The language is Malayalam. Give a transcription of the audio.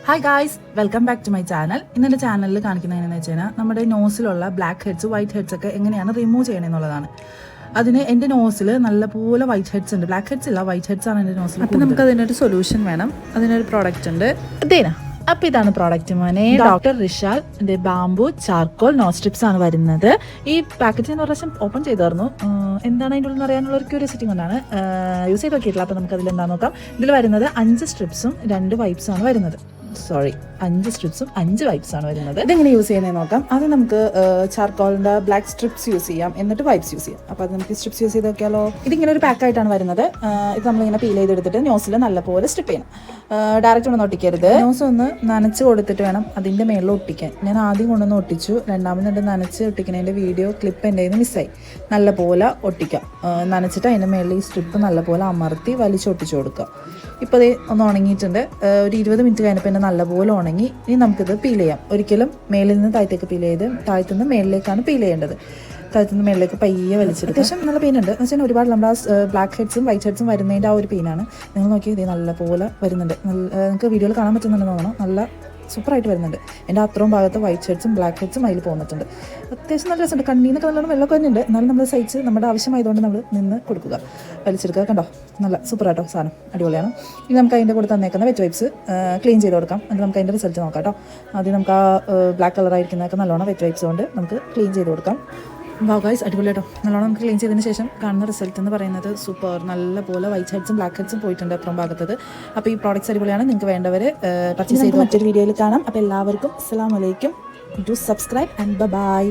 Hi guys, welcome back to my channel. ഇന്നത്തെ ചാനലിൽ കാണിക്കുന്നതെന്ന് വെച്ച് കഴിഞ്ഞാൽ നമ്മുടെ നോസിലുള്ള ബ്ലാക്ക് ഹെഡ്സ് വൈറ്റ് ഹെഡ്സ് ഒക്കെ എങ്ങനെയാണ് റിമൂവ് ചെയ്യണമെന്നുള്ളതാണ്. അതിന് എൻ്റെ നോസിൽ നല്ലപോലെ വൈറ്റ് ഹെഡ്സ് ഉണ്ട്, ബ്ലാക്ക് ഹെഡ്സ് ഇല്ല, വൈറ്റ് ഹെഡ്സ് ആണ് എൻ്റെ നോസിൽ. അപ്പോൾ നമുക്ക് അതിനൊരു സൊല്യൂഷൻ വേണം, അതിനൊരു പ്രോഡക്റ്റ് ഉണ്ട്. അതേനാ അപ്പോൾ ഇതാണ് പ്രോഡക്റ്റ് മോനെ. Doctor Rishal bamboo charcoal nose strips ആണ് വരുന്നത്. ഈ പാക്കറ്റ് ഞാൻ പ്രാവശ്യം ഓപ്പൺ ചെയ്തായിരുന്നു. എന്താണ് അതിൻ്റെ ഉള്ളിൽ അറിയാനുള്ള ഒരു ക്യൂരിയോസിറ്റി കൊണ്ടാണ് യൂസ് ചെയ്ത് നോക്കിയിട്ടില്ല. അപ്പോൾ നമുക്ക് അതിലെന്താണെന്ന് നോക്കാം. ഇതിൽ വരുന്നത് 5 സ്ട്രിപ്സും 2 വൈപ്സും ആണ് വരുന്നത്. 5 സ്ട്രിപ്സും 5 വൈപ്സ് ആണ് വരുന്നത്. ഇതെങ്ങനെ യൂസ് ചെയ്യുന്നത് നോക്കാം. അത് നമുക്ക് ചാർക്കോളിൻ്റെ ബ്ലാക്ക് സ്ട്രിപ്സ് യൂസ് ചെയ്യാം, എന്നിട്ട് വൈപ്സ് യൂസ് ചെയ്യാം. അപ്പോൾ അത് നമുക്ക് സ്ട്രിപ്സ് യൂസ് ചെയ്ത് നോക്കിയാലോ. ഇതിങ്ങനെ ഒരു പാക്കായിട്ടാണ് വരുന്നത്. ഇത് നമ്മളിങ്ങനെ പീൽ ചെയ്തെടുത്തിട്ട് നോസിൽ നല്ലപോലെ സ്ട്രിപ്പ് ചെയ്യണം. ഡയറക്റ്റ് ഒന്നും ഒട്ടിക്കരുത്. നോസ് ഒന്ന് നനച്ച് കൊടുത്തിട്ട് വേണം അതിൻ്റെ മേളിൽ ഒട്ടിക്കാൻ. ഞാൻ ആദ്യം കൊണ്ടുവന്ന് ഒട്ടിച്ചു, രണ്ടാമത് നനച്ച് ഒട്ടിക്കുന്നതിൻ്റെ വീഡിയോ ക്ലിപ്പ് എൻ്റെ കയ്യിൽ നിന്ന് മിസ്സായി. നല്ലപോലെ ഒട്ടിക്കാം. നനച്ചിട്ട് അതിൻ്റെ മേളിൽ ഈ സ്ട്രിപ്പ് നല്ലപോലെ അമർത്തി വലിച്ചൊട്ടിച്ചു കൊടുക്കുക. ഇപ്പോൾ ഇത് ഒന്ന് ഉണങ്ങിയിട്ടുണ്ട്. ഒരു 20 മിനിറ്റ് കഴിഞ്ഞപ്പോൾ തന്നെ നല്ലപോലെ ഉണങ്ങി. ഇനി നമുക്കിത് പീൽ ചെയ്യാം. ഒരിക്കലും മേലിൽ നിന്ന് താഴത്തേക്ക് പീൽ ചെയ്ത് താഴത്തുനിന്ന് മേളിലേക്കാണ് പീൽ ചെയ്യേണ്ടത്. താഴത്തുനിന്ന് മേളിലേക്ക് പയ്യെ വലിച്ചെടുക്കും. അത്യാവശ്യം നല്ല പെയിനുണ്ട് എന്ന് വെച്ചാൽ ഒരുപാട് നമ്മുടെ ബ്ലാക്ക് ഹെഡ്സും വൈറ്റ് ഹെഡ്സും വരുന്നതിൻ്റെ ആ ഒരു പെയിനാണ്. നിങ്ങൾ നോക്കി ഇത് നല്ലപോലെ വരുന്നുണ്ട്. നിങ്ങൾക്ക് വീഡിയോയിൽ കാണാൻ പറ്റുന്നുണ്ടെന്ന് തോന്നണം. നല്ല സൂപ്പറായിട്ട് വരുന്നുണ്ട്. എൻ്റെ അത്രയും ഭാഗത്ത് വൈറ്റ് ഹെഡ്സും ബ്ലാക്ക് ഹെഡ്സും അതിൽ പോന്നിട്ടുണ്ട്. അത്യാവശ്യം നല്ല രസമുണ്ട്. കണ്ണീന്നൊക്കെ നല്ലോണം വെള്ളമൊക്കെ വരുന്നുണ്ട്. എന്നാലും നമ്മൾ സഹിച്ച് നമ്മുടെ ആവശ്യമായതുകൊണ്ട് നമ്മൾ നിന്ന് കൊടുക്കുക, വലിച്ചെടുക്കുക. കണ്ടോ, നല്ല സൂപ്പറായിട്ടോ സാധനം, അടിപൊളിയാണ്. ഇനി നമുക്ക് അതിൻ്റെ കൂടെ തന്നേക്കുന്ന വെറ്റ് വൈപ്സ് ക്ലീൻ ചെയ്ത് കൊടുക്കാം. എന്നിട്ട് നമുക്ക് അതിൻ്റെ റിസൾട്ട് നോക്കാം കേട്ടോ. ആദ്യം നമുക്ക് ആ ബ്ലാക്ക് കളറായിരിക്കുന്നതൊക്കെ നല്ലോണം വെറ്റ് വൈപ്സ് കൊണ്ട് നമുക്ക് ക്ലീൻ ചെയ്ത് കൊടുക്കാം. ഗൈസ്, അടിപൊളിയായിട്ടോ. നല്ലോണം നമുക്ക് ക്ലീൻ ചെയ്തതിന് ശേഷം കാണുന്ന റിസൾട്ട് എന്ന് പറയുന്നത് സൂപ്പർ. നല്ലപോലെ വൈറ്റ് ഹെഡ്സും ബ്ലാക്ക് ഹെഡ്സും പോയിട്ടുണ്ട് അപ്പുറം ഭാഗത്തത്. അപ്പോൾ ഈ പ്രോഡക്റ്റ്സ് അടിപൊളിയാണ്. നിങ്ങൾക്ക് വേണ്ടവർ പർച്ചേസ് ചെയ്ത് മറ്റൊരു വീഡിയോയിൽ കാണാം. അപ്പോൾ എല്ലാവർക്കും അസ്സലാമു അലൈക്കും. Do subscribe and by.